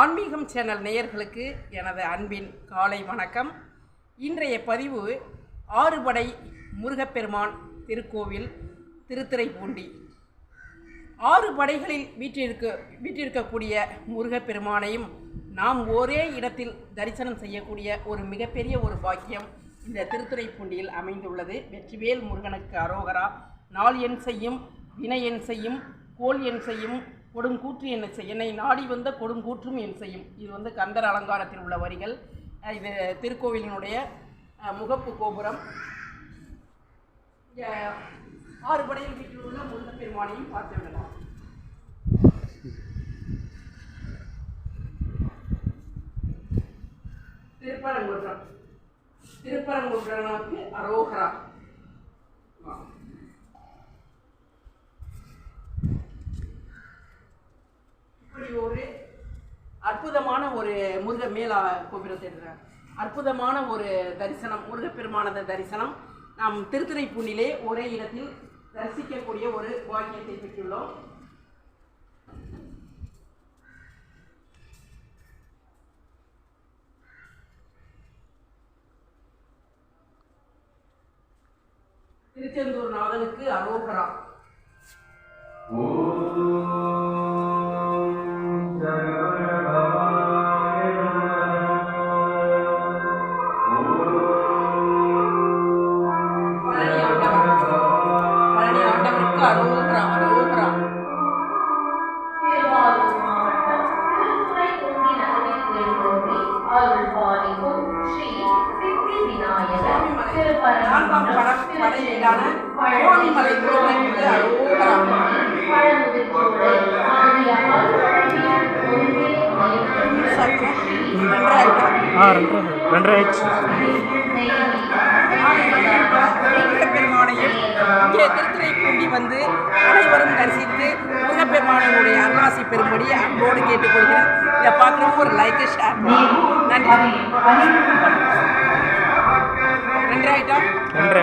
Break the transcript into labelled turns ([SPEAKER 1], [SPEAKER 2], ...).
[SPEAKER 1] ஆன்மீகம் சேனல் நேயர்களுக்கு எனது அன்பின் காலை வணக்கம். இன்றைய பதிவு ஆறுபடை முருகப்பெருமான் திருக்கோவில் திருத்துறைப்பூண்டி. ஆறு படைகளில் வீற்றிருக்கக்கூடிய முருகப்பெருமானையும் நாம் ஒரே இடத்தில் தரிசனம் செய்யக்கூடிய ஒரு மிகப்பெரிய ஒரு பாக்கியம் இந்த திருத்துறைப்பூண்டியில் அமைந்துள்ளது. வெற்றிவேல் முருகனுக்கு அரோகரா. நாள் என் செய்யும், வினை என் செய்யும், கோல் என் செய்யும், கொடுங்கூற்று என்ன செய்யும், என்னை நாடி வந்த கொடுங்கூற்றும் என் செய்யும். இது கந்தர் அலங்காரத்தில் உள்ள வரிகள். இது திருக்கோவிலினுடைய முகப்பு கோபுரம். ஆறு படையில் வீட்டில் உள்ள முருகப்பெருமானையும் பார்த்து விடலாம். திருப்பரங்குன்றனுக்கு அரோகரா. இப்படி ஒரு அற்புதமான ஒரு முருக மேலா கோபுரத்தை அற்புதமான ஒரு தரிசனம், முருகப்பெருமானது தரிசனம் நாம் திருத்துறைப்பூண்டிலே ஒரே இடத்தில் தரிசிக்கக்கூடிய ஒரு பாக்கியத்தை பெற்றுள்ளோம். திருச்செந்தூர் நாதனுக்கு அரோகரா. முருகப்பெருமானையும் இங்கே திருத்துறைப்பூண்டி அனைவரும் தரிசித்து முருகப்பெருமானுடைய அருளாசி பெறும்படி அன்போடு கேட்டுக்கொள்கிறேன். இதை பார்க்குறவங்க ஒரு லைக் ஷேர். நன்றி. ஆயிட்டா
[SPEAKER 2] அந்த